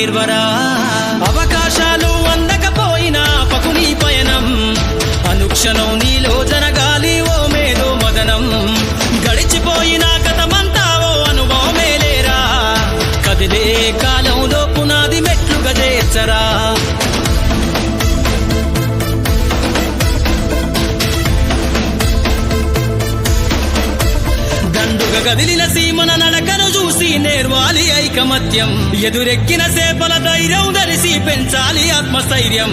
నేర్వరా అవకాశాలు అందకపోయినా పకుని పయనం అనుక్షణం నీలో జరగాలి ఓ మేధో మదనం గడిచిపోయిన గతమంతా ఓ అనుభవమే లేరా కదిలే కాలంలో పునాది మెట్లుగా చేర్చరా కదిలిన సీమన నడకను చూసి నేర్వాలి ఐకమత్యం ఎదురెక్కిన సేపల ధైర్యం ధరిసి పెంచాలి ఆత్మస్థైర్యం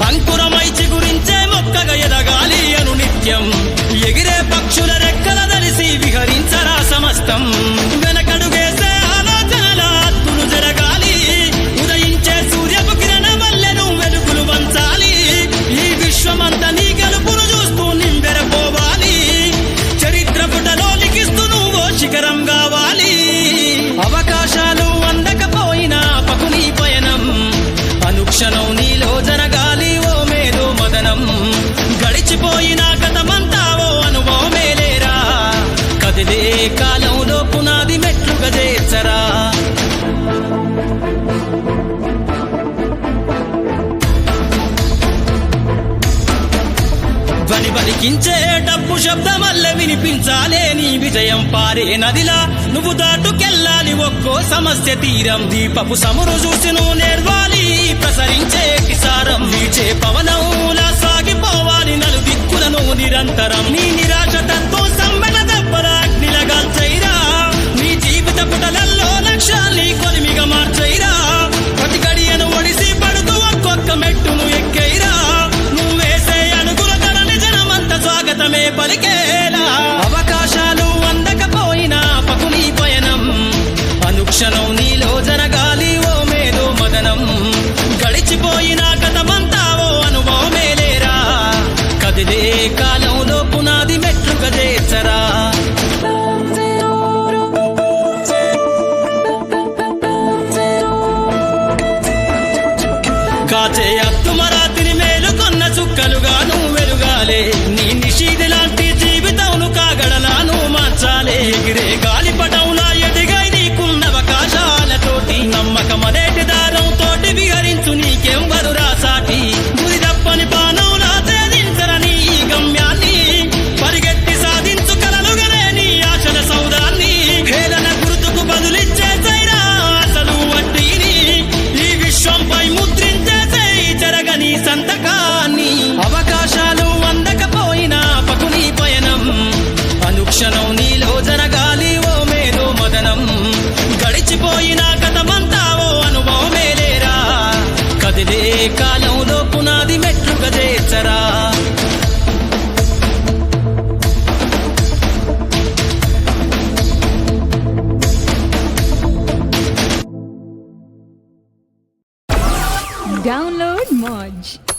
అంకురమై చిగురించే మొక్కగా ఎదగాలి అను నిత్యం ఎగిరే పక్షుల రెక్కల ధరిసి విహరించరా సమస్తం వెనకడుగేసే ఆలోచనల అద్దులు జరగాలి ఉదయించే సూర్యపు కిరణ వల్లెను వెలుగులు వంచాలి ఈ విశ్వమంతా నీ గెలుపును చూస్తూ నింబెరపోవాలి చరిత్ర పుటలో లిఖిస్తూ శిఖరం కావాలి అవకాశాలు అందకపోయినా పకుని పయనం అనుక్షణం నీలో జరగాలి ఓ మేధో మదనం గడిచిపోయిన గతమంతా ఓ అనుభవమే లేరా కదిలే కాలంలో పునాది మెట్లుగా చేర్చరా ధ్వని పలికించే డబ్బు శబ్దమల్ల వినిపించాలే నీ విజయం పారే నదిలా నువ్వు దాటుకెళ్ళాలి ఒక్కో సమస్య తీరం దీపపు సమురు చూసి నువ్వు నేర్వాలి ప్రసరించే కిసారం వీచే పవనంలా సాగిపోవాలి నలు దిక్కులను నిరంతరం నీ నిరాశ తత్వం సమ్మెన దెబ్బల అగ్నిలగాల్చైరా నీ జీవిత పుటలల్లో లక్ష్యాల్ని కొలిమిగా మార్చైరా ప్రతి గడియను ఒడిసి పడుతూ ఒక్కొక్క మెట్టును ఎక్కైరా స్వాగతమే పలికేలా అవకాశాలు అందకపోయినా పకుని పయనం అనుక్షణం నీలో జరగాలి ఓ మేధో మదనం గడిచిపోయిన గతమంతా ఓ అనుభవమే లేరా కదిలే కాలంలో పునాది మెట్లుగా చేర్చరా కాచే అత్తుమరాతిని మేలుకొన్న చుక్కలుగా నువ్వు వెలుగాలే నీ నిషీది లాంటి జీవితంను కాగడలాను మార్చాలే ఎగిరే గాలిపటంలా ఎదిగై నీకున్న అవకాశాలతోటి నమ్మకమనేటి దారంతోటి విహరించు నీకెంబరు రాసాటి గురి తప్పని బాణంలా ఛేదించరని ఈ గమ్యాన్ని పరిగెత్తి సాధించు కలలుగనే నీ ఆశల సౌదాన్ని హేళన గుర్తుకు బదులిచ్చేసైరా అసలు వడ్డీని ఈ విశ్వంపై ముద్రించేసే జరగని సంతకాన్ని అవకాశాలు అందకపోయినా పకుని పయనం అనుక్షణం నీలో జరగాలి ఓ మేధో మదనం గడిచిపోయిన గతమంతా ఓ అనుభవమే లేరా కదిలే కాలంలో పునాది మెట్లుగా చేర్చరా Download Moj.